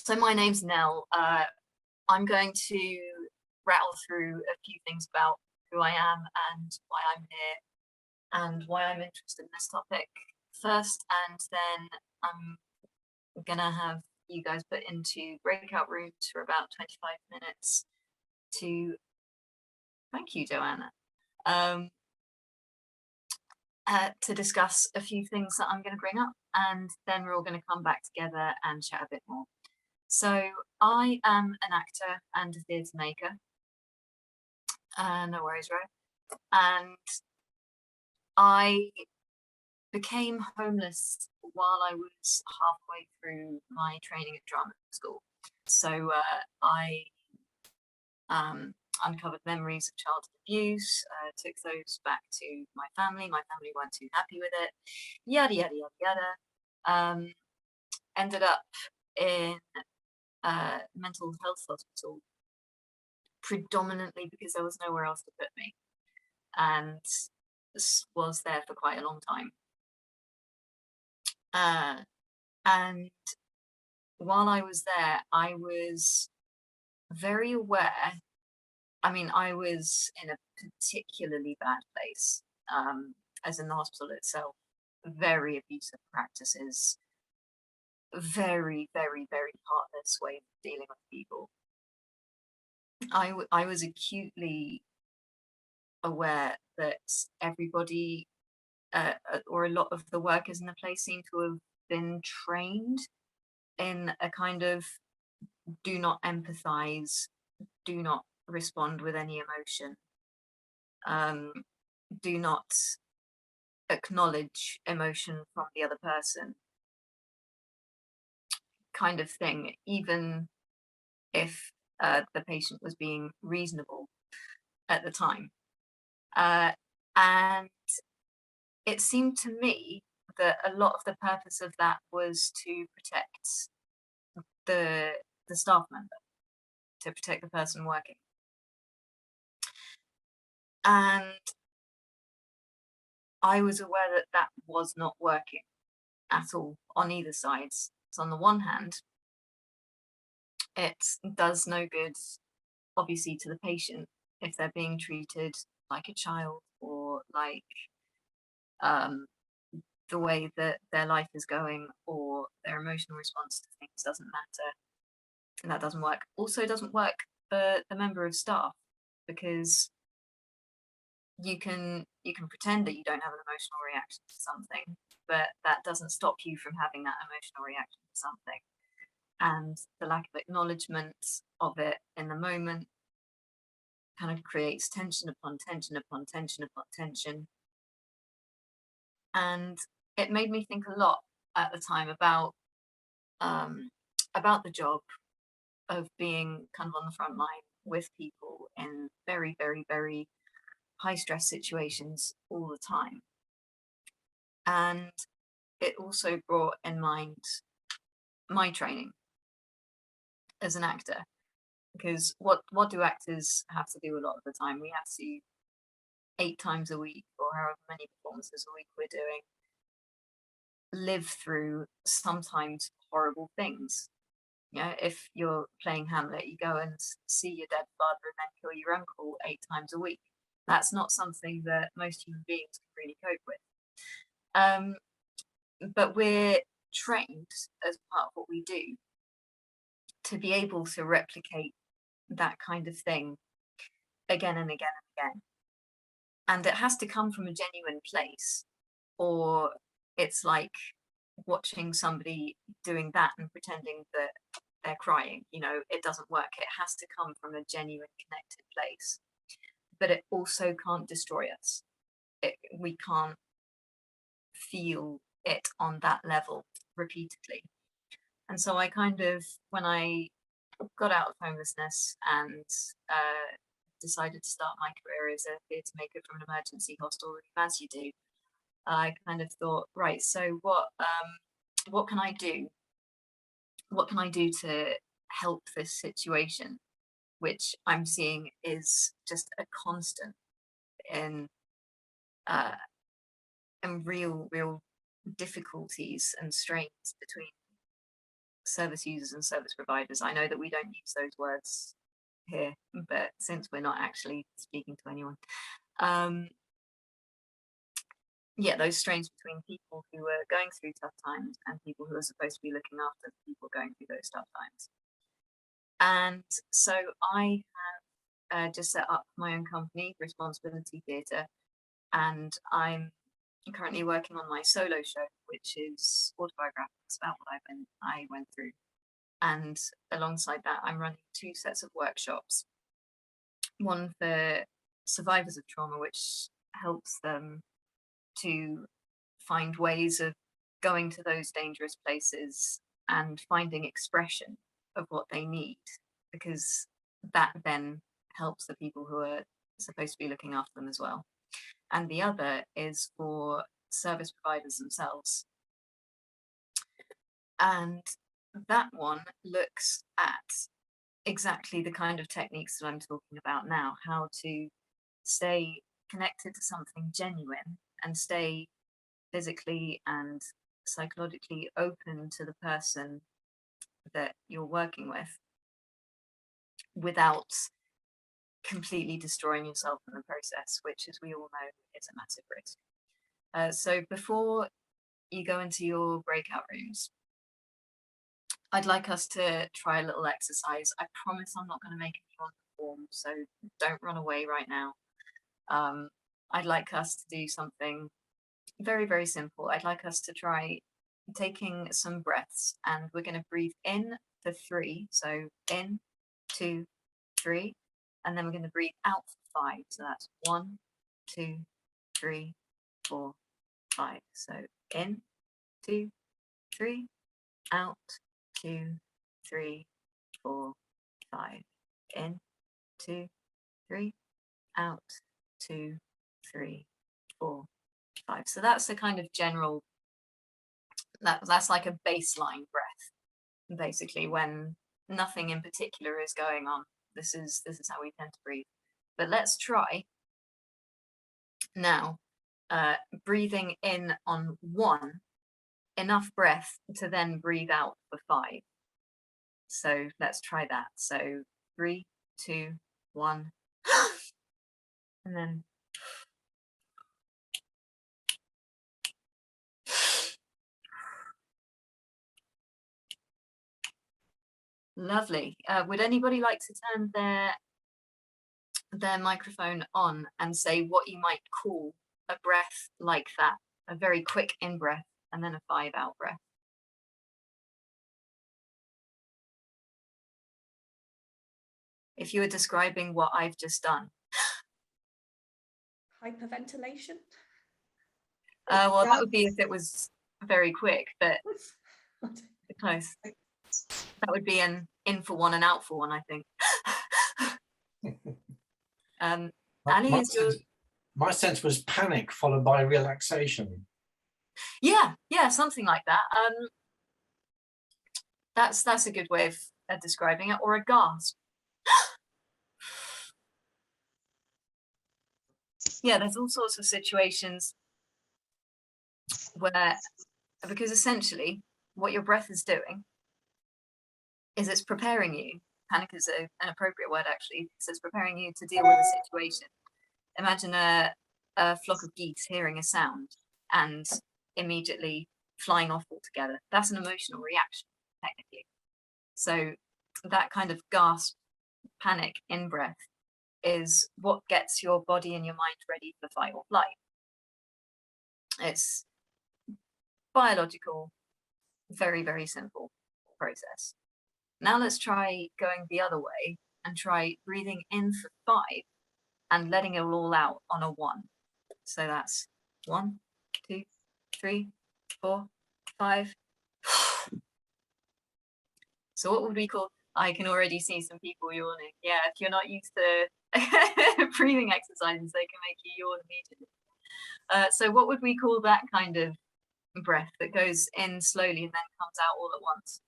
So my name's Nell. I'm going to rattle through a few things about who I am and why I'm here and why I'm interested in this topic first, and then I'm gonna have you guys put into breakout rooms for about 25 minutes to, thank you, Joanna, to discuss a few things that I'm going to bring up, and then we're all going to come back together and chat a bit more. So I am an actor and a theatre maker. No worries, Ro. And I became homeless while I was halfway through my training at drama school. So I uncovered memories of childhood abuse, took those back to my family. My family weren't too happy with it, yada, yada, yada, yada. Ended up in mental health hospital, predominantly because there was nowhere else to put me, and was there for quite a long time. And while I was there, I was very aware. I mean, I was in a particularly bad place, as in the hospital itself. Very abusive practices, very, very, very heartless way of dealing with people. I was acutely aware that everybody, or a lot of the workers in the place, seemed to have been trained in a kind of do not empathize, do not respond with any emotion, do not acknowledge emotion from the other person, kind of thing, even if the patient was being reasonable at the time. And it seemed to me that a lot of the purpose of that was to protect the staff member, to protect the person working. And I was aware that that was not working at all on either side. So on the one hand, it does no good, obviously, to the patient if they're being treated like a child, or like the way that their life is going, or their emotional response to things doesn't matter, and that doesn't work. Also doesn't work for the member of staff, because you can pretend that you don't have an emotional reaction to something, but that doesn't stop you from having that emotional reaction to something. And the lack of acknowledgement of it in the moment kind of creates tension upon tension upon tension upon tension. And it made me think a lot at the time about the job of being kind of on the front line with people in very, very, very high stress situations all the time. And it also brought in mind my training as an actor, because what do actors have to do a lot of the time? We have to, 8 times a week, or however many performances a week we're doing, live through sometimes horrible things. You know, if you're playing Hamlet, you go and see your dead father and then kill your uncle 8 times a week. That's not something that most human beings can really cope with. But we're trained, as part of what we do, to be able to replicate that kind of thing again and again and again. And it has to come from a genuine place, or it's like watching somebody doing that and pretending that they're crying. You know, it doesn't work. It has to come from a genuine, connected place. But it also can't destroy us. We can't feel it on that level repeatedly. And so I kind of, when I got out of homelessness and decided to start my career as a theatre maker from an emergency hostel, as you do, I kind of thought, right, so what can I do? What can I do to help this situation, which I'm seeing is just a constant in real difficulties and strains between service users and service providers. I know that we don't use those words here, but since we're not actually speaking to anyone, yeah, those strains between people who are going through tough times and people who are supposed to be looking after people going through those tough times. And so I have just set up my own company, Responsibility Theatre, and I'm currently working on my solo show, which is autobiographical. It's about what I went through. And alongside that, I'm running 2 sets of workshops. One for survivors of trauma, which helps them to find ways of going to those dangerous places and finding expression of what they need, because that then helps the people who are supposed to be looking after them as well. And the other is for service providers themselves. And that one looks at exactly the kind of techniques that I'm talking about now, how to stay connected to something genuine and stay physically and psychologically open to the person that you're working with without completely destroying yourself in the process, which, as we all know, is a massive risk. So before you go into your breakout rooms, I'd like us to try a little exercise. I promise I'm not going to make anyone perform, so don't run away right now. I'd like us to do something very, very simple. I'd like us to try taking some breaths, and we're going to breathe in for 3. So in, 2, 3, and then we're going to breathe out for 5. So that's 1, 2, 3, 4, 5. So in, 2, 3, out, 2, 3, 4, 5. In, 2, 3, out, 2, 3, 4, 5. So that's the kind of general, that's like a baseline breath, basically, when nothing in particular is going on. This is how we tend to breathe. But let's try now breathing in on 1, enough breath to then breathe out for 5. So let's try that. So 3, 2, 1, and then lovely. Would anybody like to turn their microphone on and say what you might call a breath like that? A very quick in breath and then a 5 out breath. If you were describing what I've just done. Hyperventilation? Well, that would be if it was very quick, but close. That would be an in for 1 and out for 1, I think. My sense was panic followed by relaxation. Yeah, something like that. That's a good way of describing it, or a gasp. Yeah, there's all sorts of situations where, because essentially what your breath is doing is it's preparing you. Panic is an appropriate word, actually, because it's preparing you to deal with a situation. Imagine a flock of geese hearing a sound and immediately flying off altogether. That's an emotional reaction, technically. So that kind of gasp, panic, in-breath is what gets your body and your mind ready for fight or flight. It's biological, very, very simple process. Now let's try going the other way and try breathing in for 5 and letting it all out on a 1. So that's 1, 2, 3, 4, 5. So what would we call? I can already see some people yawning. Yeah, if you're not used to breathing exercises, they can make you yawn immediately. So what would we call that kind of breath that goes in slowly and then comes out all at once?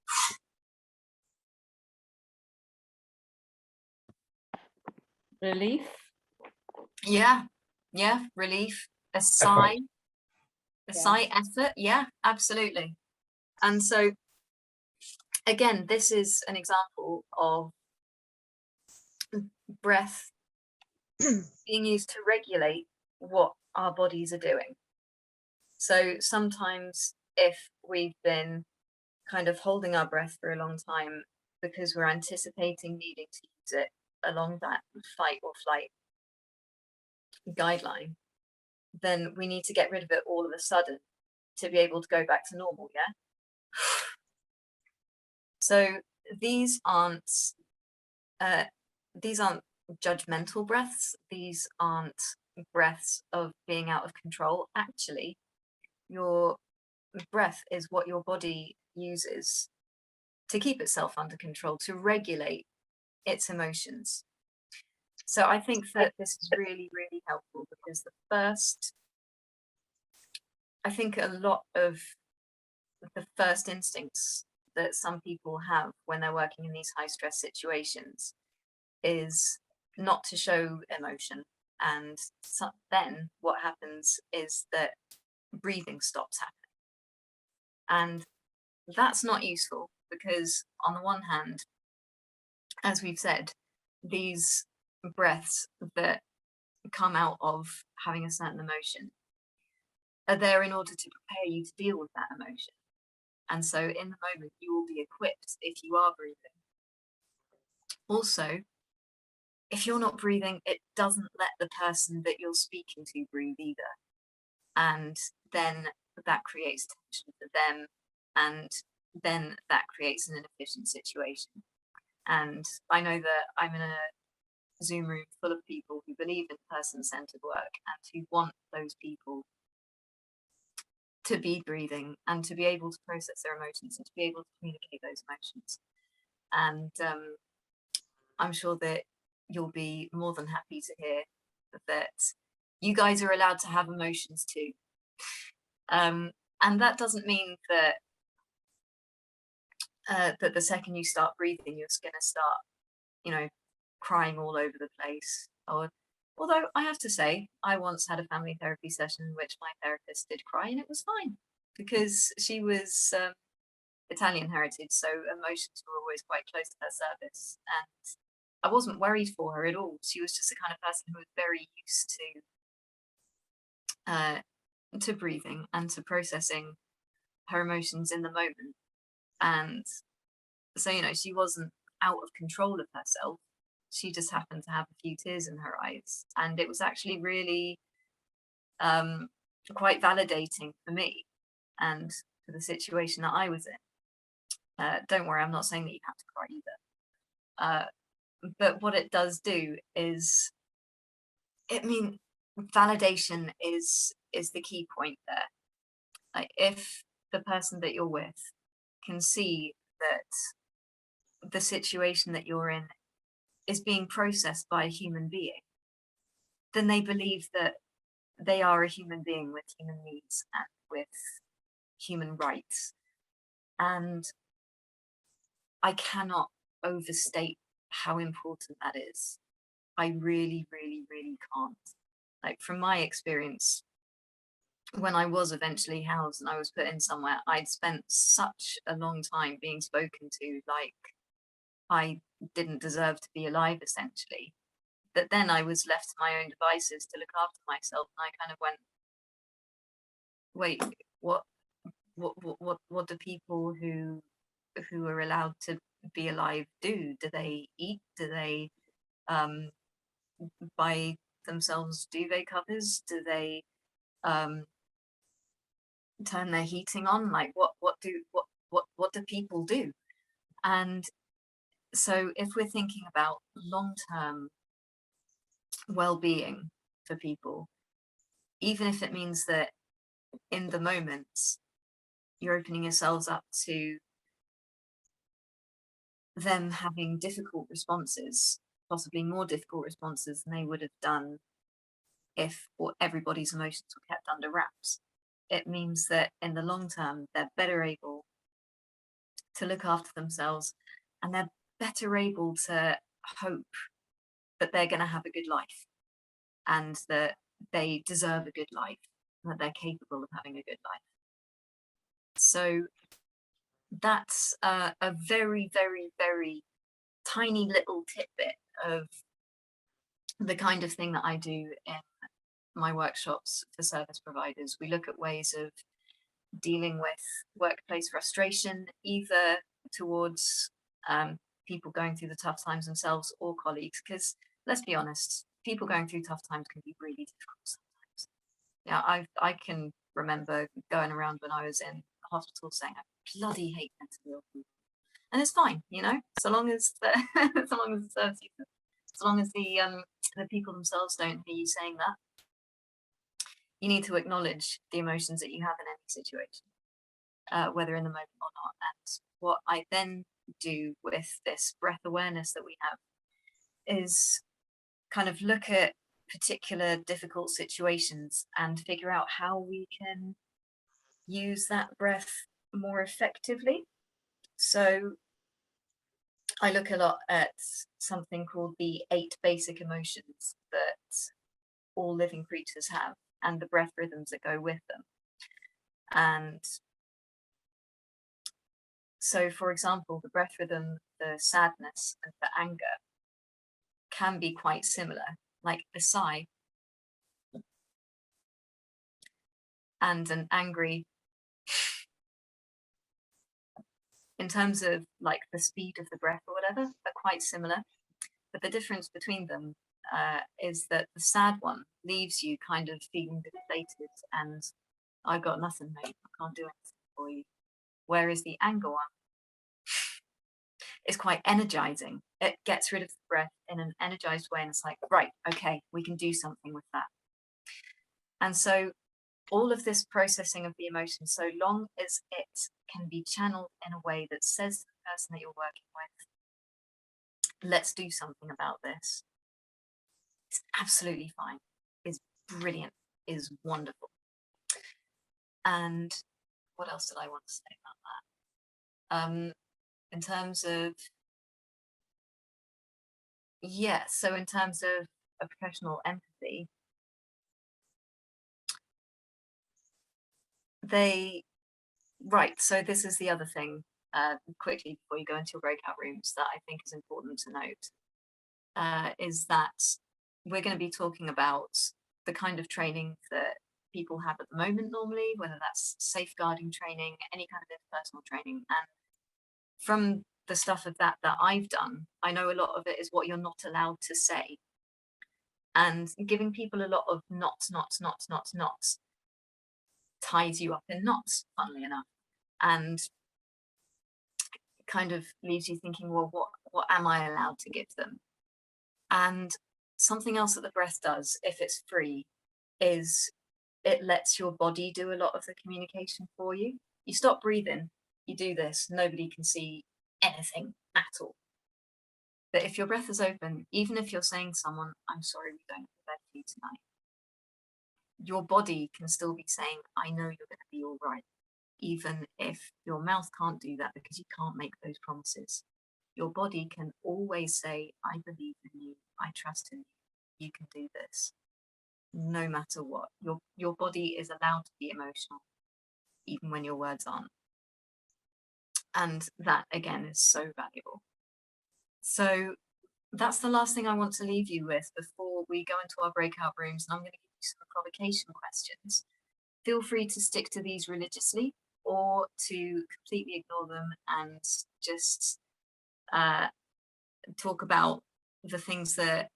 Relief? Yeah, relief. A sigh. Effort. A sigh, effort. Yeah, absolutely. And so again, this is an example of breath being used to regulate what our bodies are doing. So sometimes if we've been kind of holding our breath for a long time because we're anticipating needing to use it along that fight or flight guideline, then we need to get rid of it all of a sudden to be able to go back to normal, yeah? So these aren't judgmental breaths. These aren't breaths of being out of control. Actually, your breath is what your body uses to keep itself under control, to regulate its emotions. So I think that this is really, really helpful, because I think a lot of the first instincts that some people have when they're working in these high stress situations is not to show emotion. And then what happens is that breathing stops happening. And that's not useful, because on the one hand, as we've said, these breaths that come out of having a certain emotion are there in order to prepare you to deal with that emotion. And so in the moment, you will be equipped if you are breathing. Also, if you're not breathing, it doesn't let the person that you're speaking to breathe either. And then that creates tension for them, and then that creates an inefficient situation. And I know that I'm in a Zoom room full of people who believe in person-centered work and who want those people to be breathing and to be able to process their emotions and to be able to communicate those emotions. And I'm sure that you'll be more than happy to hear that you guys are allowed to have emotions too. And that doesn't mean that that the second you start breathing, you're just going to start, you know, crying all over the place. Although I have to say, I once had a family therapy session in which my therapist did cry, and it was fine, because she was Italian heritage, so emotions were always quite close to her service, and I wasn't worried for her at all. She was just the kind of person who was very used to breathing and to processing her emotions in the moment. And so, you know, she wasn't out of control of herself. She just happened to have a few tears in her eyes. And it was actually really quite validating for me and for the situation that I was in. Don't worry, I'm not saying that you have to cry either. But what it does do is, validation is the key point there. Like, if the person that you're with can see that the situation that you're in is being processed by a human being, then they believe that they are a human being with human needs and with human rights. And I cannot overstate how important that is. I really, really, really can't. Like, from my experience, when I was eventually housed and I was put in somewhere, I'd spent such a long time being spoken to like I didn't deserve to be alive, essentially, that then I was left to my own devices to look after myself. And I kind of went, wait, what do people who are allowed to be alive do? Do they eat? Do they buy themselves duvet covers? Do they turn their heating on? Like, what do people do? And so if we're thinking about long-term well-being for people, even if it means that in the moment you're opening yourselves up to them having difficult responses, possibly more difficult responses than they would have done if everybody's emotions were kept under wraps, it means that in the long term they're better able to look after themselves, and they're better able to hope that they're going to have a good life and that they deserve a good life and that they're capable of having a good life. So that's a very, very, very tiny little tidbit of the kind of thing that I do in my workshops for service providers. We look at ways of dealing with workplace frustration, either towards people going through the tough times themselves or colleagues, because let's be honest, people going through tough times can be really difficult sometimes. Yeah, I can remember going around when I was in the hospital saying I bloody hate mentally ill people, and it's fine, you know, so long as the so long as the service, so long as the people themselves don't hear you saying that. You need to acknowledge the emotions that you have in any situation, whether in the moment or not. And what I then do with this breath awareness that we have is kind of look at particular difficult situations and figure out how we can use that breath more effectively. So I look a lot at something called the 8 basic emotions that all living creatures have, and the breath rhythms that go with them. And so, for example, the breath rhythm for sadness and for anger can be quite similar, like a sigh and an angry, in terms of like the speed of the breath or whatever, are quite similar. But the difference between them is that the sad one leaves you kind of feeling deflated and I've got nothing, mate, I can't do anything for you. Whereas the anger one is quite energizing. It gets rid of the breath in an energized way and it's like, right, okay, we can do something with that. And so all of this processing of the emotions, so long as it can be channeled in a way that says to the person that you're working with, let's do something about this, it's absolutely fine, is brilliant, is wonderful. And what else did I want to say about that? In terms of, yeah, so in terms of a professional empathy, right, so this is the other thing, quickly before you go into your breakout rooms, that I think is important to note, is that we're going to be talking about the kind of training that people have at the moment normally, whether that's safeguarding training, any kind of interpersonal training. And from the stuff of that I've done, I know a lot of it is what you're not allowed to say. And giving people a lot of nots ties you up in knots, funnily enough, and kind of leaves you thinking, well, what am I allowed to give them? And something else that the breath does, if it's free, is it lets your body do a lot of the communication for you. You stop breathing, you do this, nobody can see anything at all. But if your breath is open, even if you're saying to someone, I'm sorry, we don't have a bed for you tonight, your body can still be saying, I know you're going to be all right, even if your mouth can't do that because you can't make those promises. Your body can always say, I believe in you, I trust in you, you can do this, no matter what. Your body is allowed to be emotional, even when your words aren't. And that, again, is so valuable. So that's the last thing I want to leave you with before we go into our breakout rooms. And I'm going to give you some provocation questions. Feel free to stick to these religiously or to completely ignore them and just talk about the things that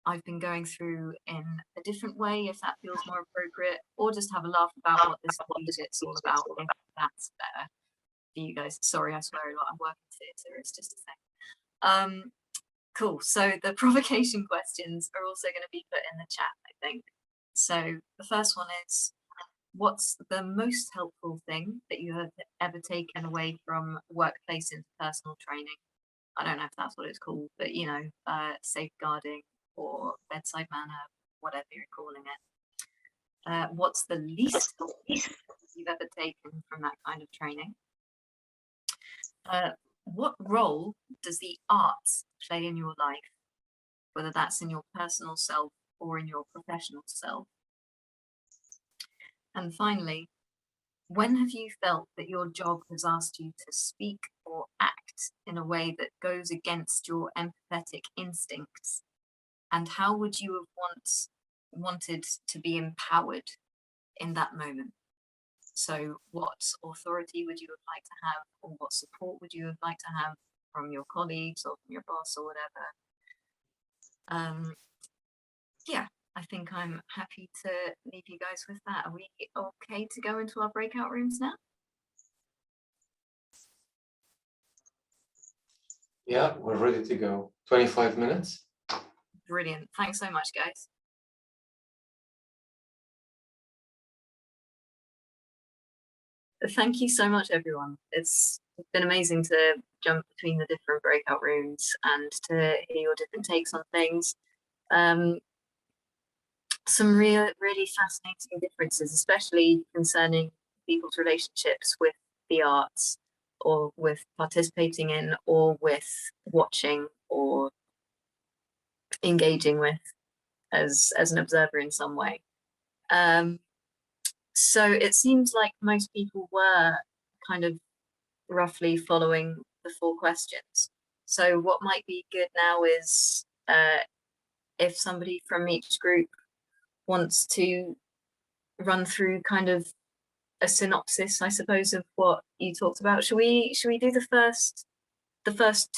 I've been going through in a different way, if that feels more appropriate, or just have a laugh about what this shit's all about, if that's better for you guys. Sorry, I swear a lot. I'm working theatre, it's just a thing. Cool. So the provocation questions are also going to be put in the chat, I think. So the first one is, what's the most helpful thing that you have ever taken away from workplace interpersonal training? I don't know if that's what it's called, but you know, safeguarding or bedside manner, whatever you're calling it. What's the least helpful you've ever taken from that kind of training? What role does the arts play in your life, whether that's in your personal self or in your professional self? And finally, when have you felt that your job has asked you to speak or act in a way that goes against your empathetic instincts? And how would you have wanted to be empowered in that moment? So what authority would you have liked to have, or what support would you have liked to have from your colleagues or from your boss or whatever? Yeah, I think I'm happy to leave you guys with that. Are we okay to go into our breakout rooms now? Yeah, we're ready to go. 25 minutes. Brilliant. Thanks so much, guys. Thank you so much, everyone. It's been amazing to jump between the different breakout rooms and to hear your different takes on things. Some really fascinating differences, especially concerning people's relationships with the arts, or with participating in, or with watching, or engaging with as an observer in some way. So it seems like most people were kind of roughly following the 4 questions. So what might be good now is if somebody from each group wants to run through kind of a synopsis, I suppose, of what you talked about. Should we do the first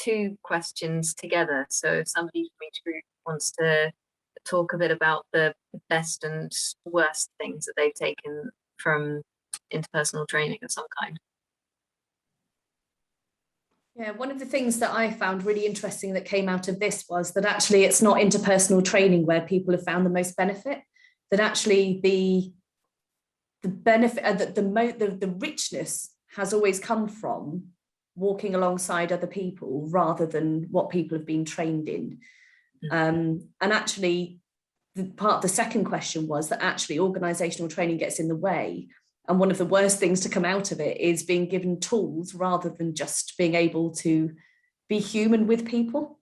2 questions together? So if somebody from each group wants to talk a bit about the best and worst things that they've taken from interpersonal training of some kind. Yeah, one of the things that I found really interesting that came out of this was that actually it's not interpersonal training where people have found the most benefit, that actually the benefit, the richness has always come from walking alongside other people rather than what people have been trained in. And actually, part of the second question was that actually organizational training gets in the way. And one of the worst things to come out of it is being given tools rather than just being able to be human with people.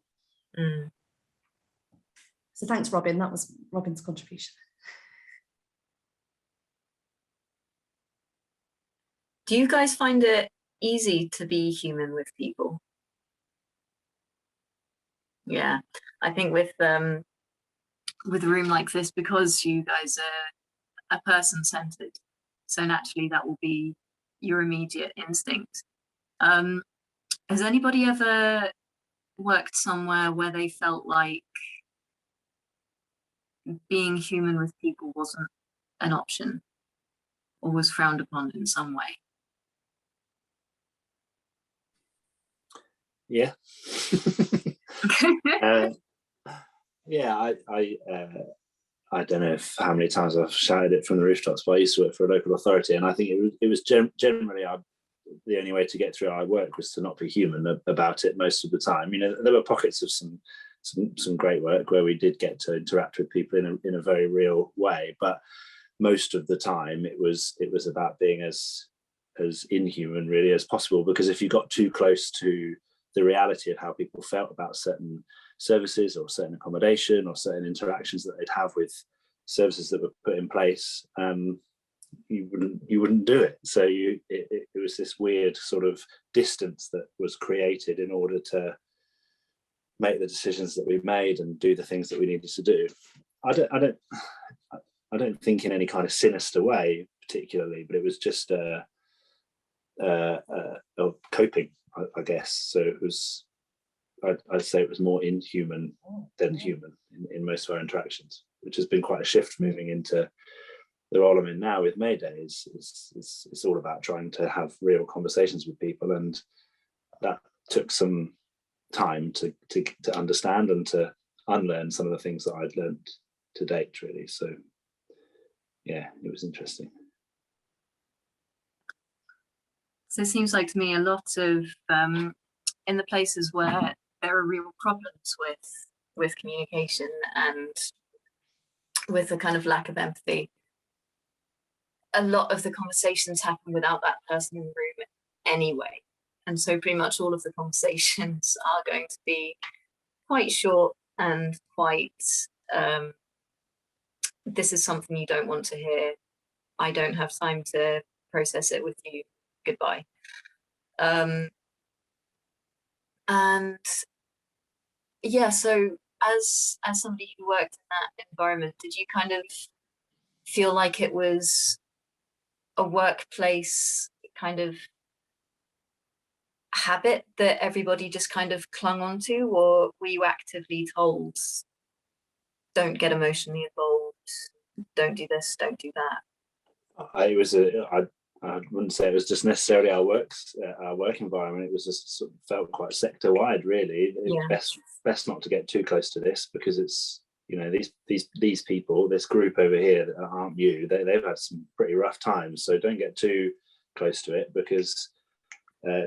So thanks, Robin. That was Robin's contribution. Do you guys find it easy to be human with people? Yeah, I think with a room like this, because you guys are person-centered, so naturally that will be your immediate instinct. Has anybody ever worked somewhere where they felt like being human with people wasn't an option or was frowned upon in some way? Yeah. Yeah, I don't know how many times I've shouted it from the rooftops, but I used to work for a local authority, and I think it was generally the only way to get through our work was to not be human about it most of the time. You know, there were pockets of some great work where we did get to interact with people in a very real way, but most of the time it was about being as inhuman really as possible, because if you got too close to the reality of how people felt about certain services or certain accommodation or certain interactions that they'd have with services that were put in place, you wouldn't do it. So it was this weird sort of distance that was created in order to make the decisions that we made and do the things that we needed to do. I don't think in any kind of sinister way particularly, but it was just coping, I guess. So it was, I'd say it was more inhuman than human in most of our interactions, which has been quite a shift moving into the role I'm in now with Mayday. It's all about trying to have real conversations with people, and that took some time to understand and to unlearn some of the things that I'd learned to date, really. So yeah, it was interesting. So it seems like to me a lot of in the places where there are real problems with communication and with a kind of lack of empathy, a lot of the conversations happen without that person in the room anyway. And so pretty much all of the conversations are going to be quite short and quite, this is something you don't want to hear. I don't have time to process it with you. Goodbye. And yeah, so as somebody who worked in that environment, did you kind of feel like it was a workplace kind of habit that everybody just kind of clung on to, or were you actively told, don't get emotionally involved, don't do this, don't do that? I wouldn't say it was just necessarily our work environment. It was just sort of felt quite sector wide, really. Yeah. Best not to get too close to this, because it's, you know, these people, this group over here that aren't you, they've had some pretty rough times. So don't get too close to it, because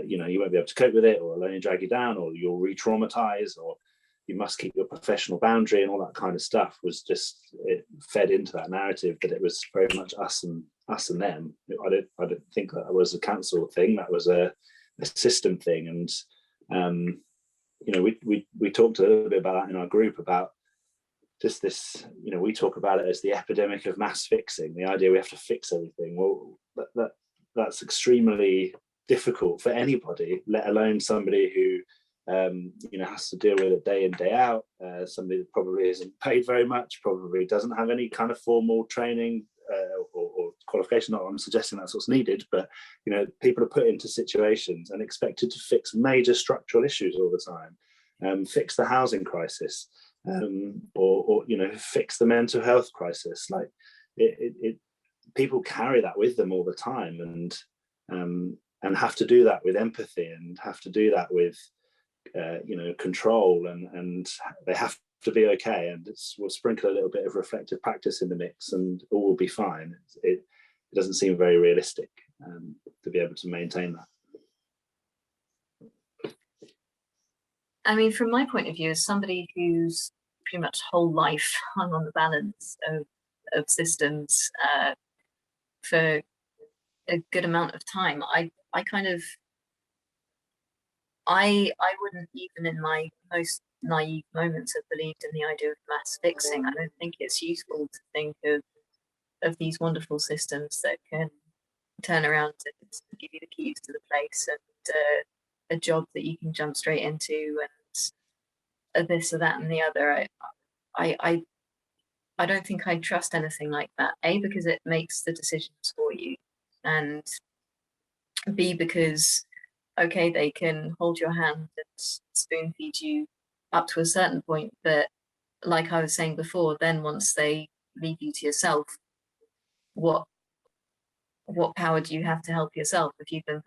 you know, you won't be able to cope with it, or it'll only drag you down, or you'll re-traumatize, or you must keep your professional boundary, and all that kind of stuff was just, it fed into that narrative that it was very much us and them. I don't think that was a council thing. That was a system thing. And you know, we talked a little bit about that in our group, about just this, you know, we talk about it as the epidemic of mass fixing, the idea we have to fix everything. Well, that's extremely difficult for anybody, let alone somebody who you know, has to deal with it day in, day out. Somebody that probably isn't paid very much, probably doesn't have any kind of formal training or qualification. Not I'm suggesting that's what's needed, but you know, people are put into situations and expected to fix major structural issues all the time, fix the housing crisis, or you know, fix the mental health crisis. Like people carry that with them all the time, and have to do that with empathy, and have to do that with you know, control, and they have to be okay. And we'll sprinkle a little bit of reflective practice in the mix, and all will be fine. It doesn't seem very realistic to be able to maintain that. I mean, from my point of view, as somebody who's pretty much whole life hung on the balance of systems for a good amount of time, I kind of, I wouldn't even in my most naive moments have believed in the idea of mass fixing. I don't think it's useful to think of these wonderful systems that can turn around and give you the keys to the place, and a job that you can jump straight into, and this or that and the other. I don't think I'd trust anything like that. A, because it makes the decisions for you, and B, because okay, they can hold your hand and spoon feed you up to a certain point, but like I was saying before, then once they leave you to yourself, what power do you have to help yourself if you've been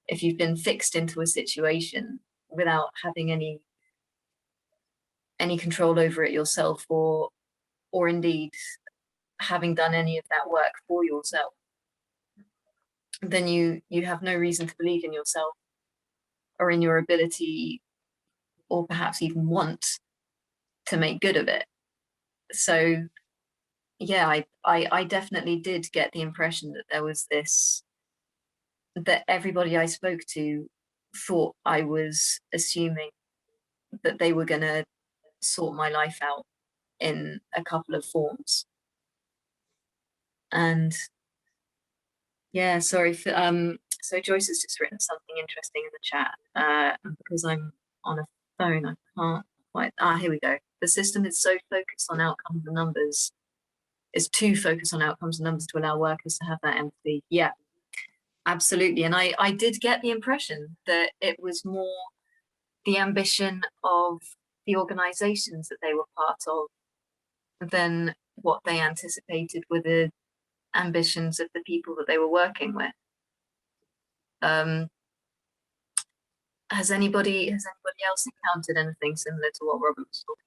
if you've been fixed into a situation without having any control over it yourself, or indeed having done any of that work for yourself? Then you have no reason to believe in yourself or in your ability, or perhaps even want to make good of it. So yeah, I definitely did get the impression that there was this, that everybody I spoke to thought I was assuming that they were going to sort my life out in a couple of forms. And yeah, sorry for, so Joyce has just written something interesting in the chat, and because I'm on a phone, I can't quite, here we go. The system is so focused on outcomes and numbers, is too focused on outcomes and numbers to allow workers to have that empathy. Yeah, absolutely. And I did get the impression that it was more the ambition of the organizations that they were part of than what they anticipated were the ambitions of the people that they were working with. Has anybody else encountered anything similar to what Robert was talking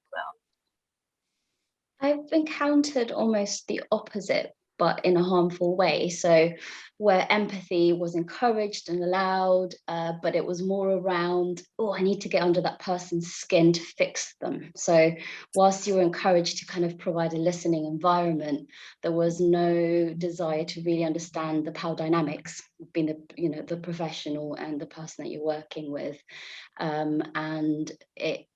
about? I've encountered almost the opposite, but in a harmful way. So where empathy was encouraged and allowed, but it was more around, oh, I need to get under that person's skin to fix them. So whilst you were encouraged to kind of provide a listening environment, there was no desire to really understand the power dynamics, being the, you know, the professional and the person that you're working with. And it,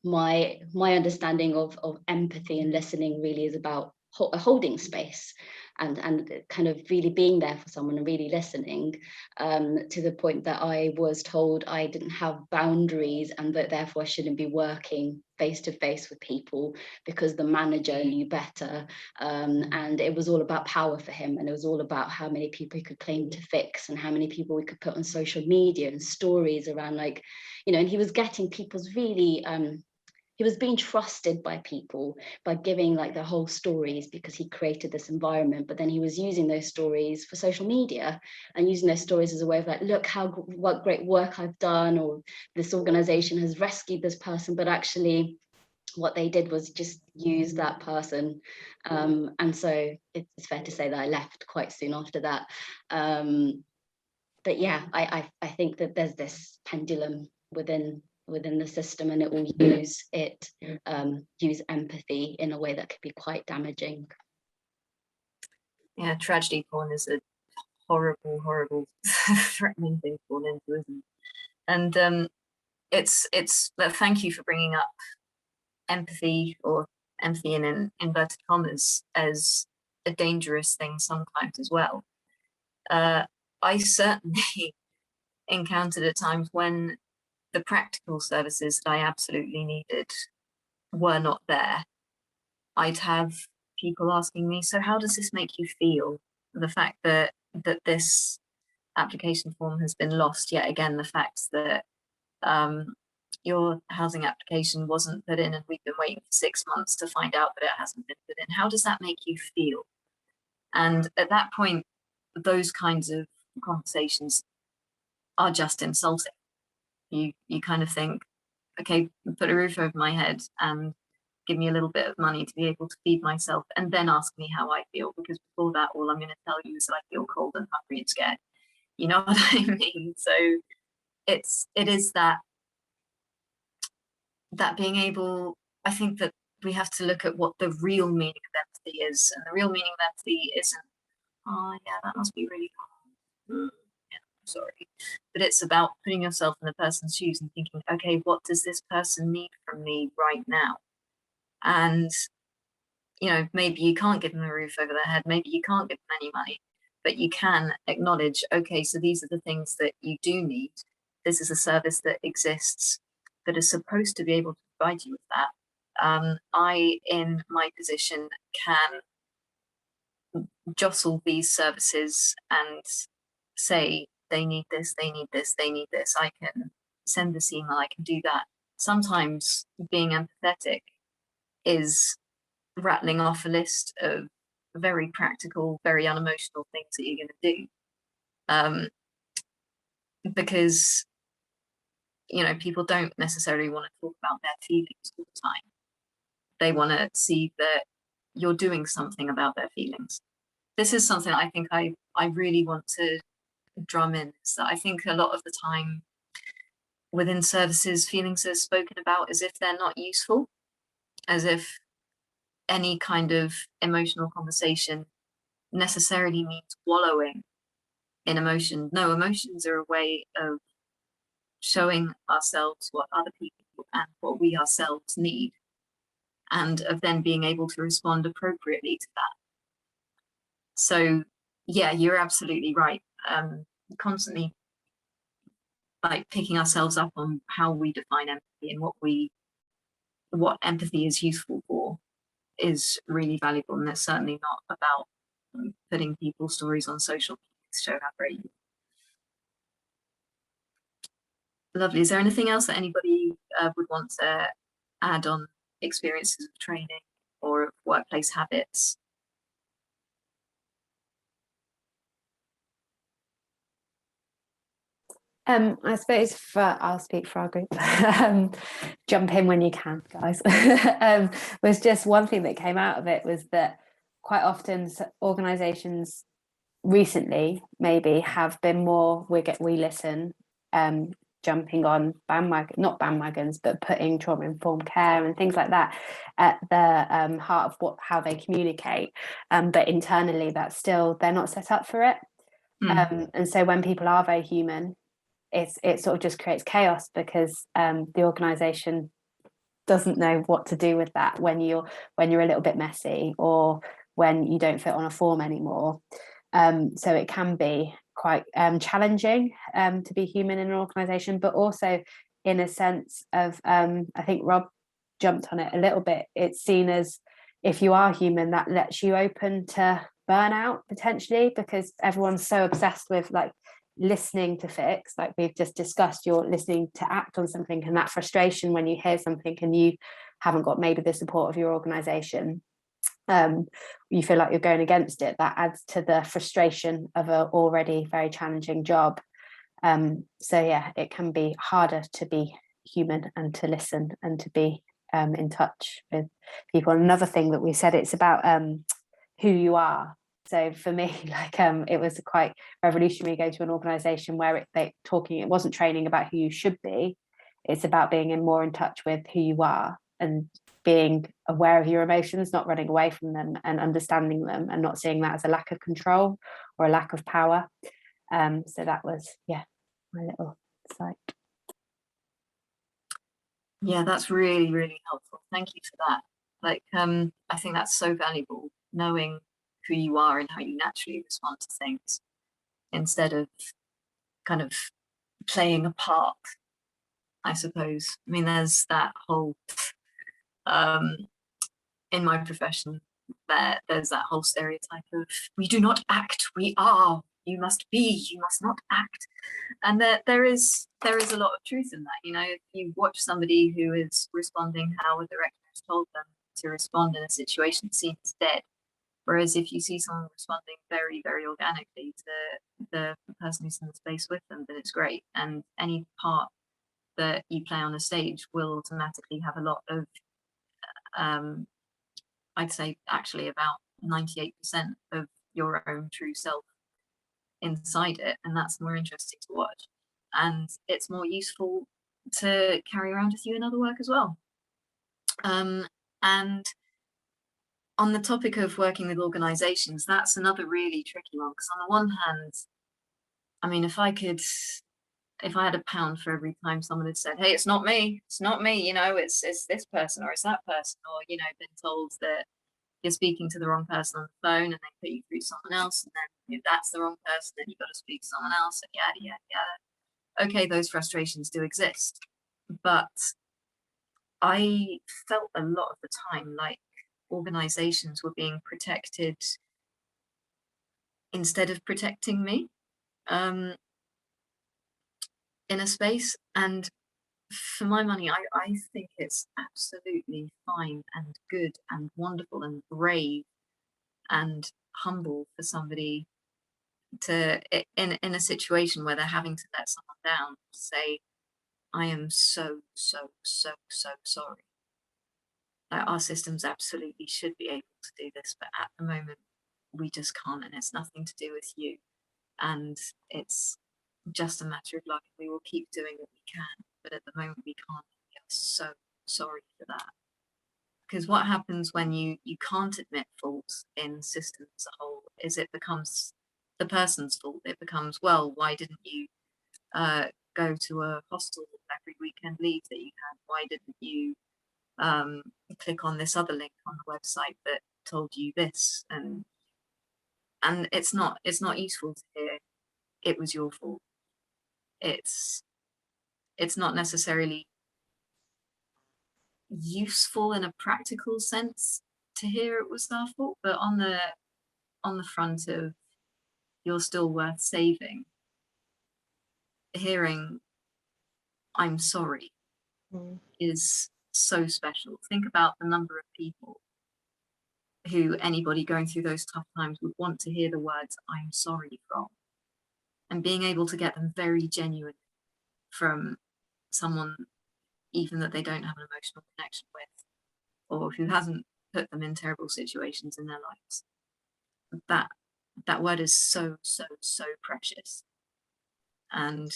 my understanding of empathy and listening really is about a holding space, and kind of really being there for someone and really listening, to the point that I was told I didn't have boundaries and that therefore I shouldn't be working face to face with people because the manager knew better. And it was all about power for him, and it was all about how many people he could claim to fix and how many people we could put on social media and stories around, like, you know, and he was getting people's really he was being trusted by people by giving like the whole stories because he created this environment, but then he was using those stories for social media and using those stories as a way of like, look what great work I've done, or this organization has rescued this person, but actually what they did was just use that person. And so it's fair to say that I left quite soon after that. But yeah, I think that there's this pendulum within the system, and it will use empathy in a way that could be quite damaging. Yeah, tragedy porn is a horrible threatening thing to fall into, isn't it? And it's thank you for bringing up empathy, or empathy in inverted commas, as a dangerous thing sometimes as well. I certainly encountered at times when the practical services that I absolutely needed were not there. I'd have people asking me, so how does this make you feel? The fact that this application form has been lost, yet again, the fact that your housing application wasn't put in and we've been waiting for 6 months to find out that it hasn't been put in. How does that make you feel? And at that point, those kinds of conversations are just insulting. You kind of think, okay, put a roof over my head and give me a little bit of money to be able to feed myself, and then ask me how I feel, because before that, all I'm going to tell you is that I feel cold and hungry and scared. You know what I mean? So it is that being able, I think that we have to look at what the real meaning of empathy is, and the real meaning of empathy isn't, oh yeah, that must be really hard. Sorry, but it's about putting yourself in the person's shoes and thinking, okay, what does this person need from me right now? And you know, maybe you can't give them a roof over their head, maybe you can't give them any money, but you can acknowledge, okay, so these are the things that you do need. This is a service that exists that is supposed to be able to provide you with that. I, in my position, can jostle these services and say, they need this, they need this, they need this. I can send this email, I can do that. Sometimes being empathetic is rattling off a list of very practical, very unemotional things that you're going to do. Because, you know, people don't necessarily want to talk about their feelings all the time. They want to see that you're doing something about their feelings. This is something I think I really want to drum in, is that I think a lot of the time within services, feelings are spoken about as if they're not useful, as if any kind of emotional conversation necessarily means wallowing in emotion. No, emotions are a way of showing ourselves what other people and what we ourselves need, and of then being able to respond appropriately to that. So yeah, you're absolutely right. Constantly like picking ourselves up on how we define empathy and what empathy is useful for is really valuable, and it's certainly not about putting people's stories on social media to show how great you are. Lovely. Is there anything else that anybody would want to add on experiences of training or of workplace habits? I suppose I'll speak for our group. Jump in when you can, guys. Was just one thing that came out of it was that quite often organisations recently maybe have been more we listen, jumping on not bandwagons, but putting trauma-informed care and things like that at the heart of how they communicate. But internally, that's still, they're not set up for it. And so when people are very human, it sort of just creates chaos, because the organisation doesn't know what to do with that when you're a little bit messy, or when you don't fit on a form anymore. So it can be quite challenging to be human in an organisation, but also in a sense of, I think Rob jumped on it a little bit, it's seen as, if you are human, that lets you open to burnout potentially, because everyone's so obsessed with like listening to fix, like we've just discussed, you're listening to act on something, and that frustration when you hear something and you haven't got maybe the support of your organisation, you feel like you're going against it, that adds to the frustration of an already very challenging job. So yeah, it can be harder to be human and to listen and to be in touch with people. Another thing that we said, it's about who you are. So for me, like it was quite revolutionary to go to an organisation where it wasn't training about who you should be, it's about being more in touch with who you are and being aware of your emotions, not running away from them, and understanding them and not seeing that as a lack of control or a lack of power. So that was, yeah, my little site. Yeah, that's really, really helpful. Thank you for that. Like, I think that's so valuable, knowing who you are and how you naturally respond to things, instead of kind of playing a part, I suppose. I mean, there's that whole, in my profession, there's that whole stereotype of, we do not act, we are. You must be, you must not act. And there is a lot of truth in that. You know, if you watch somebody who is responding how a director has told them to respond in a situation, it seems dead. Whereas if you see someone responding very, very organically to the person who's in the space with them, then it's great. And any part that you play on a stage will automatically have a lot of, I'd say actually about 98% of your own true self inside it, and that's more interesting to watch, and it's more useful to carry around with you in other work as well. And on the topic of working with organizations, that's another really tricky one, because on the one hand, I mean, if I had a pound for every time someone had said, hey, it's not me, you know, it's this person or it's that person, or, you know, been told that you're speaking to the wrong person on the phone and they put you through someone else, and then if that's the wrong person, then you've got to speak to someone else, and yada, yada, yada. Okay, those frustrations do exist, but I felt a lot of the time like organizations were being protected instead of protecting me in a space. And for my money, I think it's absolutely fine and good and wonderful and brave and humble for somebody to, in a situation where they're having to let someone down, to say, I am so sorry. Like, our systems absolutely should be able to do this, but at the moment we just can't, and it's nothing to do with you, and it's just a matter of luck. We will keep doing what we can, but at the moment we can't. We are so sorry for that. Because what happens when you can't admit fault in systems as a whole is it becomes the person's fault. It becomes, well, why didn't you go to a hostel every weekend leave that you had? Why didn't you click on this other link on the website that told you this? And it's not useful to hear it was your fault. It's not necessarily useful in a practical sense to hear it was our fault, but on the front of you're still worth saving, hearing I'm sorry is so special. Think about the number of people who anybody going through those tough times would want to hear the words I'm sorry from, and being able to get them very genuine from someone even that they don't have an emotional connection with, or who hasn't put them in terrible situations in their lives. That word is so precious, and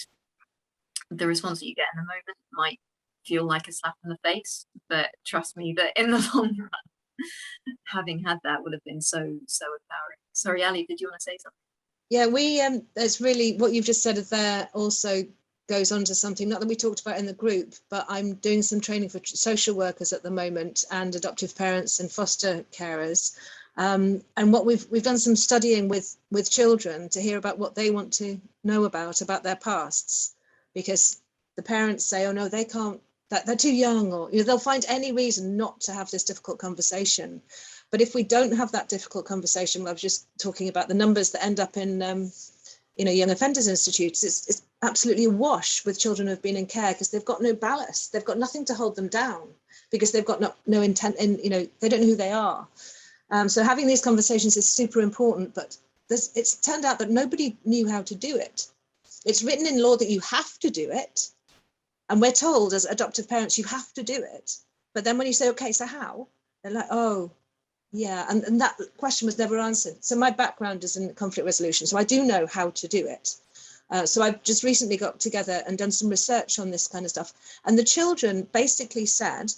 the response that you get in the moment might feel like a slap in the face, but trust me that in the long run, having had that would have been so empowering. Sorry, Ali, did you want to say something? Yeah, it's really what you've just said there also goes on to something not that we talked about in the group, but I'm doing some training for social workers at the moment and adoptive parents and foster carers. And what we've done some studying with children to hear about what they want to know about their pasts, because the parents say, oh no, they can't, that they're too young, or they'll find any reason not to have this difficult conversation. But if we don't have that difficult conversation, I was just talking about the numbers that end up in young offenders institutes, it's absolutely awash with children who've been in care, because they've got no ballast, they've got nothing to hold them down, because they've got no intent in, they don't know who they are. So having these conversations is super important, but it's turned out that nobody knew how to do it. It's written in law that you have to do it. And we're told as adoptive parents, you have to do it. But then when you say, okay, so how? They're like, oh, yeah. And that question was never answered. So my background is in conflict resolution, so I do know how to do it. So I've just recently got together and done some research on this kind of stuff. And the children basically said,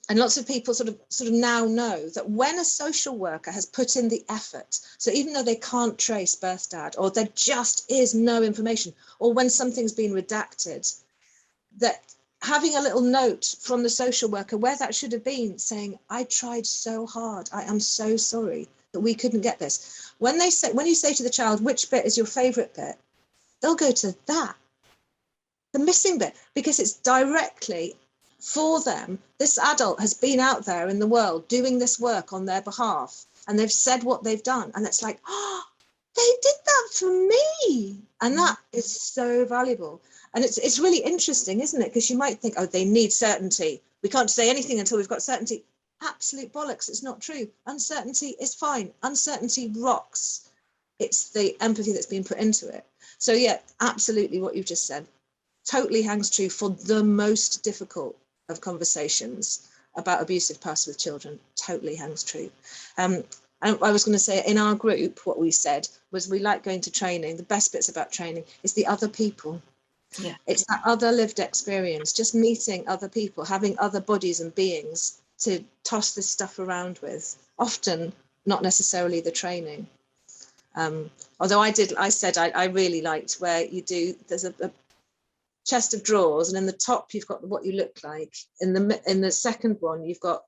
and lots of people sort of now know that when a social worker has put in the effort, so even though they can't trace birth dad, or there just is no information, or when something's been redacted, that having a little note from the social worker where that should have been, saying, I tried so hard, I am so sorry that we couldn't get this. When you say to the child, which bit is your favorite bit, they'll go to that, the missing bit, because it's directly for them. This adult has been out there in the world doing this work on their behalf, and they've said what they've done, and it's like, oh, they did that for me, and that is so valuable. And it's really interesting, isn't it? Because you might think, oh, they need certainty, we can't say anything until we've got certainty. Absolute bollocks, it's not true. Uncertainty is fine, uncertainty rocks. It's the empathy that's been put into it. So yeah, absolutely what you've just said totally hangs true for the most difficult of conversations about abusive past with children. Totally hangs true. And I was going to say, in our group, what we said was we like going to training. The best bits about training is the other people. Yeah, it's that other lived experience, just meeting other people, having other bodies and beings to toss this stuff around with, often not necessarily the training. Although I really liked where there's a chest of drawers, and in the top you've got what you look like. In the second one you've got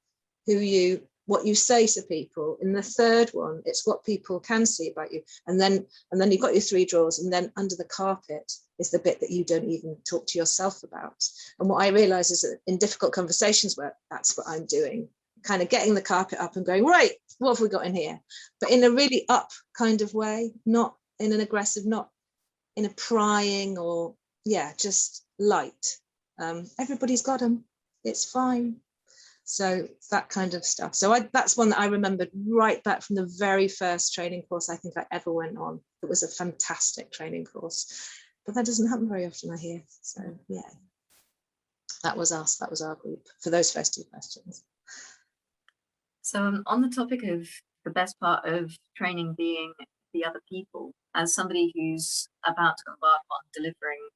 what you say to people. In the third one it's what people can see about you, and then you've got your 3 drawers, and then under the carpet is the bit that you don't even talk to yourself about. And what I realize is that in difficult conversations, where that's what I'm doing, kind of getting the carpet up and going, right, what have we got in here, but in a really up kind of way, not in an aggressive, not in a prying, or just light. Everybody's got them, it's fine. So that kind of stuff. So that's one that I remembered right back from the very first training course I think I ever went on. It was a fantastic training course, but that doesn't happen very often, I hear. So yeah, that was us, that was our group for those first 2 questions. So on the topic of the best part of training being the other people, as somebody who's about to embark on delivering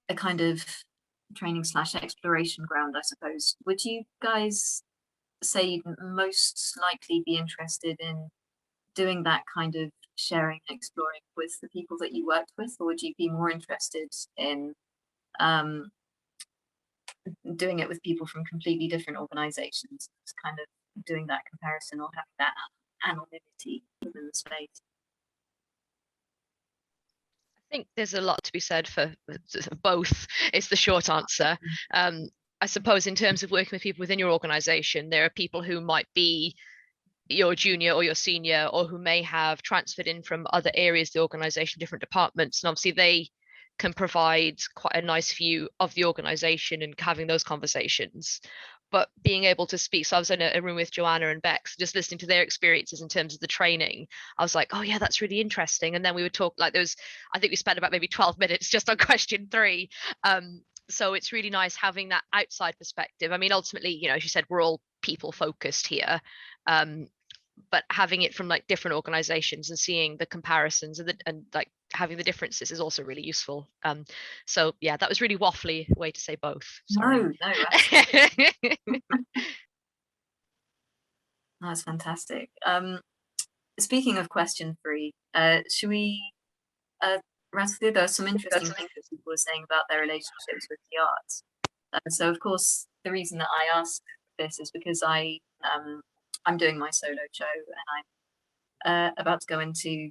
a kind of training / exploration ground, I suppose, would you guys say you'd most likely be interested in doing that kind of sharing and exploring with the people that you worked with, or would you be more interested in doing it with people from completely different organizations, just kind of doing that comparison, or having that anonymity within the space? I think there's a lot to be said for both. It's the short answer. I suppose in terms of working with people within your organization, there are people who might be your junior or your senior, or who may have transferred in from other areas of the organization, different departments, and obviously they can provide quite a nice view of the organization and having those conversations. But being able to speak, so I was in a room with Joanna and Bex, just listening to their experiences in terms of the training. I was like, oh yeah, that's really interesting. And then we would talk, like I think we spent about maybe 12 minutes just on question 3. So it's really nice having that outside perspective. I mean, ultimately, as you said, we're all people focused here. But having it from like different organizations and seeing the comparisons and like having the differences is also really useful. So yeah, that was really waffly way to say both. Sorry. No, that's fantastic. Speaking of question 3, should we rattle through? There are some interesting things that people are saying about their relationships with the arts. So of course, the reason that I asked this is because I'm doing my solo show, and I'm about to go into.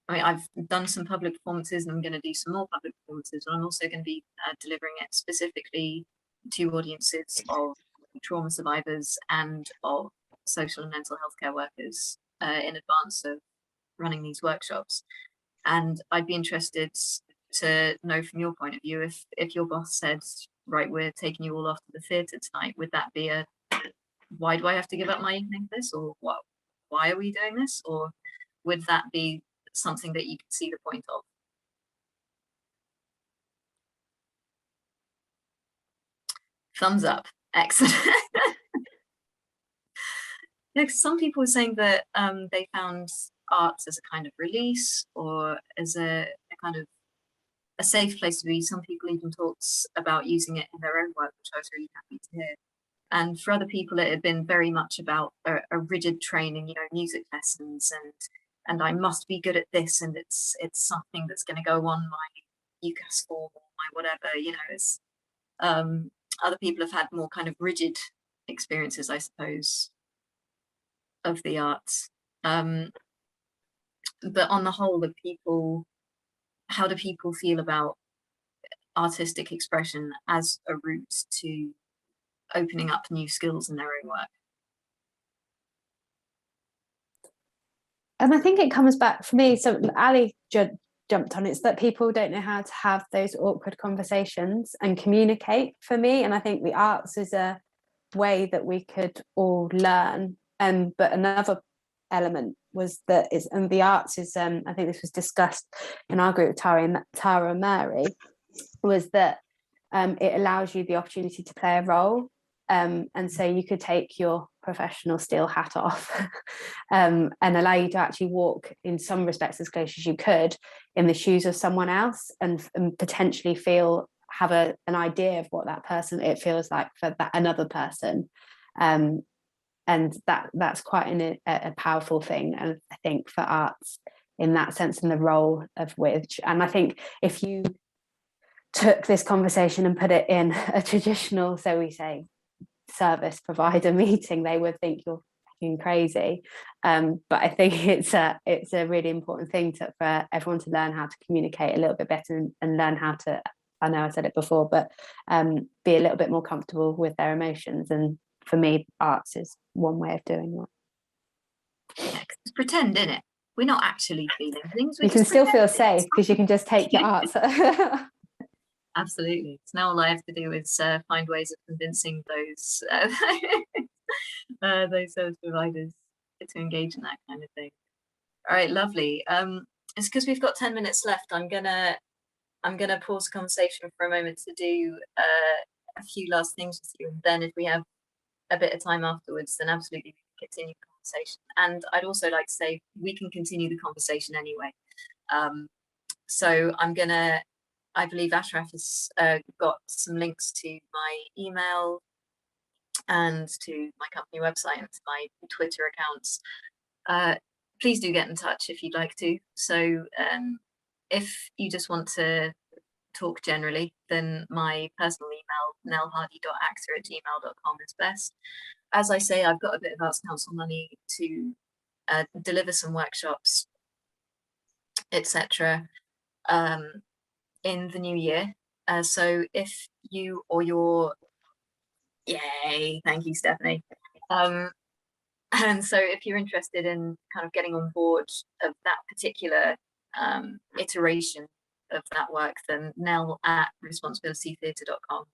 I mean, I've done some public performances, and I'm going to do some more public performances, and I'm also going to be delivering it specifically to audiences of trauma survivors and of social and mental health care workers in advance of running these workshops. And I'd be interested to know from your point of view, if your boss said, right, we're taking you all off to the theatre tonight, would that be a, why do I have to give up my evening for this, or what, why are we doing this, or would that be something that you could see the point of? Thumbs up. Excellent. Yeah, 'cause some people were saying that they found arts as a kind of release, or as a kind of a safe place to be. Some people even talked about using it in their own work, which I was really happy to hear. And for other people, it had been very much about a rigid training, you know, music lessons, and I must be good at this, and it's something that's going to go on my UCAS form or my whatever, you know. It's other people have had more kind of rigid experiences, I suppose, of the arts. But on the whole, how do people feel about artistic expression as a route to opening up new skills in their own work? I think it comes back for me. So Ali jumped on, it's that people don't know how to have those awkward conversations and communicate, for me. And I think the arts is a way that we could all learn. But another element was that and the arts is, I think this was discussed in our group, Tara and Mary, was that it allows you the opportunity to play a role. And so you could take your professional steel hat off and allow you to actually walk, in some respects, as close as you could in the shoes of someone else, and potentially have an idea of what that person, it feels like for that another person. And that's quite a powerful thing, and I think for arts in that sense, and the role of which. And I think if you took this conversation and put it in a traditional, so we say, service provider meeting, they would think you're fucking crazy. But I think it's a really important thing for everyone to learn how to communicate a little bit better, and learn how to, I know I said it before, but be a little bit more comfortable with their emotions. And for me, arts is one way of doing that. Yeah, 'cause it's pretend, isn't it? We're not actually feeling things. You can still feel safe because you can just take your arts. Absolutely. So now all I have to do is find ways of convincing those those service providers to engage in that kind of thing. All right, lovely. It's because we've got 10 minutes left. I'm gonna pause the conversation for a moment to do a few last things with you, and then if we have a bit of time afterwards, then absolutely we can continue the conversation. And I'd also like to say we can continue the conversation anyway. So I believe Ashraf has got some links to my email and to my company website and to my Twitter accounts. Please do get in touch if you'd like to. So if you just want to talk generally, then my personal email, nellhardy.actor@gmail.com, is best. As I say, I've got a bit of Arts Council money to deliver some workshops, etc. In the new year. So if you or your, yay, thank you, Stephanie. And so if you're interested in kind of getting on board of that particular iteration of that work, then nell@responsibilitytheatre.com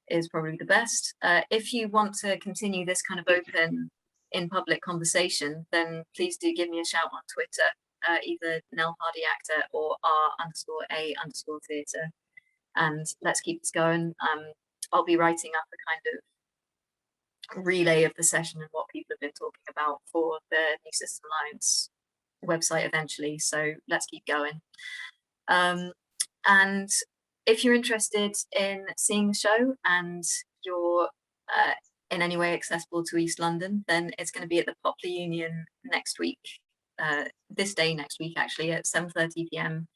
is probably the best. If you want to continue this kind of open in public conversation, then please do give me a shout on Twitter, either Nell Hardy Actor or R_A_theatre, and let's keep this going. I'll be writing up a kind of relay of the session and what people have been talking about for the New System Alliance website eventually, so let's keep going. And if you're interested in seeing the show and you're in any way accessible to East London, then it's going to be at the Poplar Union next week, this day next week actually, at 7:30 p.m,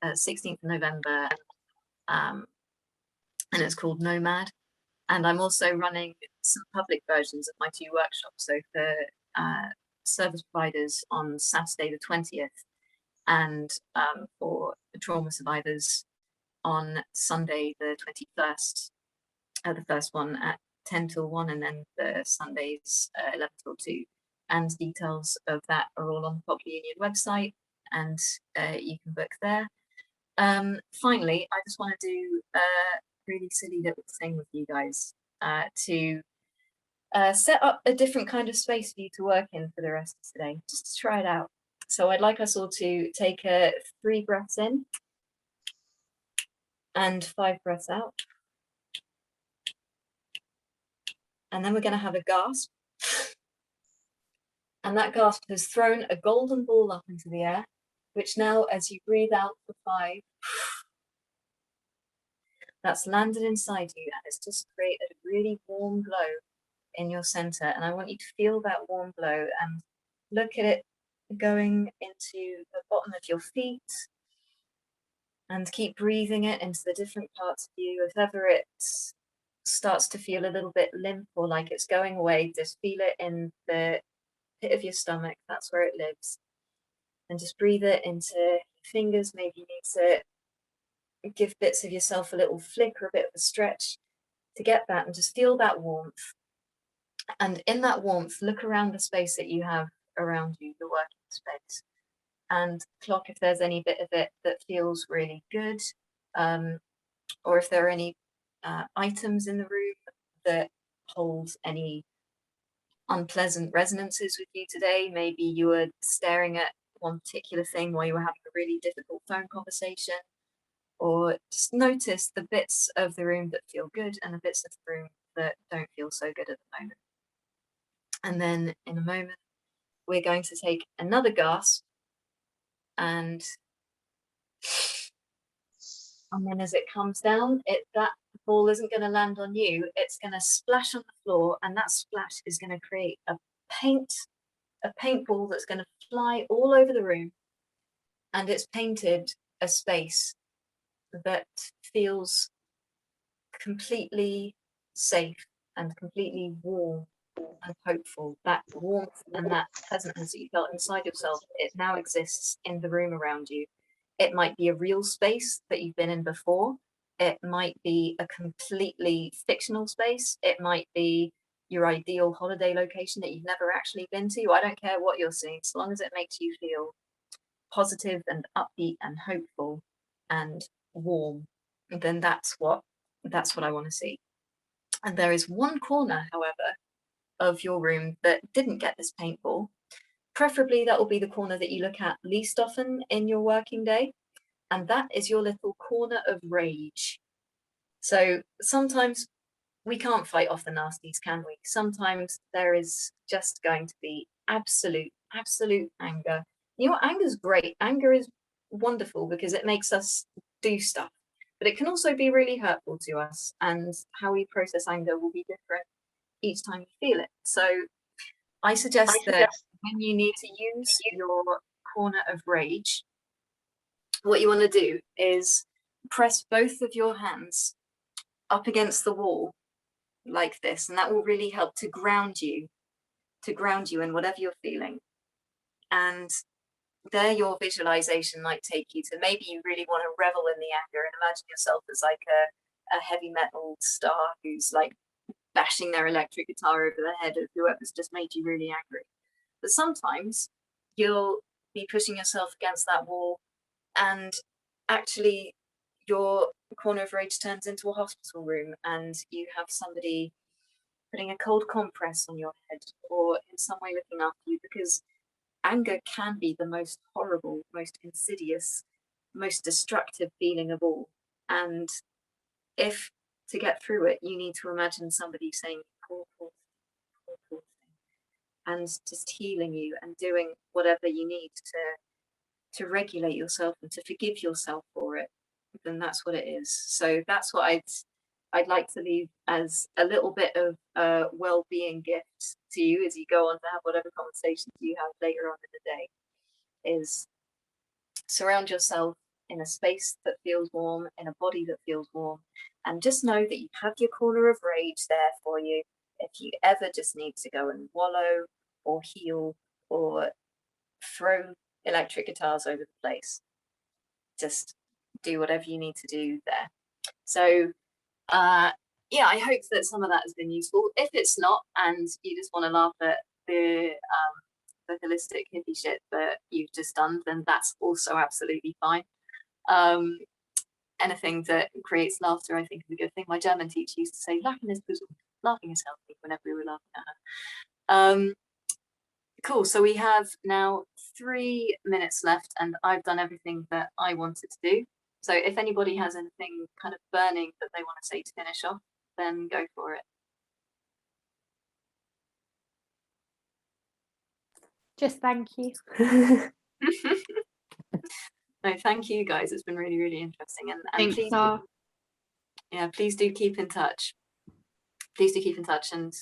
16th of November, and it's called NoMad. And I'm also running some public versions of my 2 workshops. So for service providers on Saturday the 20th, and for trauma survivors on Sunday the 21st, the first one at 10 till 1, and then the Sundays 11 till 2. And details of that are all on the Popular Union website, and you can book there. Finally, I just want to do a really silly little thing with you guys to set up a different kind of space for you to work in for the rest of today, just to try it out. So I'd like us all to take 3 breaths in and 5 breaths out. And then we're going to have a gasp. And that gasp has thrown a golden ball up into the air, which now, as you breathe out for 5, that's landed inside you, and it's just created a really warm glow in your center. And I want you to feel that warm glow and look at it going into the bottom of your feet, and keep breathing it into the different parts of you. If ever it starts to feel a little bit limp or like it's going away, just feel it in the pit of your stomach. That's where it lives. And just breathe it into your fingers. Maybe you need to give bits of yourself a little flick or a bit of a stretch to get that, and just feel that warmth. And in that warmth, look around the space that you have around you, the working space, and clock if there's any bit of it that feels really good, or if there are any items in the room that hold any unpleasant resonances with you today. Maybe you were staring at one particular thing while you were having a really difficult phone conversation, or just notice the bits of the room that feel good and the bits of the room that don't feel so good at the moment. And then in a moment, we're going to take another gasp, and then as it comes down, that ball isn't going to land on you, it's going to splash on the floor, and that splash is going to create a paintball that's going to fly all over the room, and it's painted a space that feels completely safe and completely warm and hopeful. That warmth and that pleasantness that you felt inside yourself, it now exists in the room around you. It might be a real space that you've been in before. It might be a completely fictional space. It might be your ideal holiday location that you've never actually been to. I don't care what you're seeing, as long as it makes you feel positive and upbeat and hopeful and warm, then that's what I want to see. And there is one corner, however, of your room that didn't get this paintball. Preferably that will be the corner that you look at least often in your working day, and that is your little corner of rage. So sometimes we can't fight off the nasties, can we? Sometimes there is just going to be absolute anger. You know what? Anger's great. Anger is wonderful because it makes us do stuff, but it can also be really hurtful to us, and how we process anger will be different each time you feel it. So I suggest that when you need to use your corner of rage, what you want to do is press both of your hands up against the wall like this, and that will really help to ground you in whatever you're feeling. And there your visualization might take you to, maybe you really want to revel in the anger and imagine yourself as like a heavy metal star who's like bashing their electric guitar over the head of whoever's just made you really angry. But sometimes you'll be pushing yourself against that wall, and actually your corner of rage turns into a hospital room, and you have somebody putting a cold compress on your head or in some way looking after you, because anger can be the most horrible, most insidious, most destructive feeling of all. And if to get through it, you need to imagine somebody saying, poor thing, and just healing you and doing whatever you need to regulate yourself and to forgive yourself for it, then that's what it is. So that's what I'd like to leave as a little bit of a well-being gift to you as you go on to have whatever conversations you have later on in the day, is surround yourself in a space that feels warm, in a body that feels warm, and just know that you have your corner of rage there for you if you ever just need to go and wallow or heal or throw electric guitars over the place. Just do whatever you need to do there. So yeah, I hope that some of that has been useful. If it's not, and you just want to laugh at the holistic hippie shit that you've just done, then that's also absolutely fine. Anything that creates laughter, I think, is a good thing. My German teacher used to say, "Lachen ist gesund." Laughing is healthy, whenever we were laughing at her. Cool, so we have now 3 minutes left, and I've done everything that I wanted to do. So if anybody has anything kind of burning that they want to say to finish off, then go for it. Just thank you. No, thank you guys. It's been really, really interesting. And Thanks, please, Sarah. yeah, please do keep in touch. Please do keep in touch. And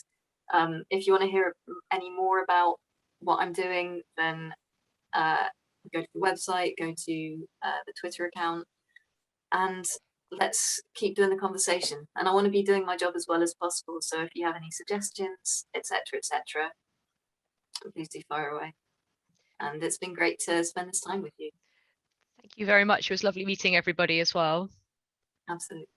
if you want to hear any more about what I'm doing, then go to the website, go to the Twitter account, and let's keep doing the conversation. And I want to be doing my job as well as possible. So if you have any suggestions, etc., please do fire away. And it's been great to spend this time with you. Thank you very much. It was lovely meeting everybody as well. Absolutely.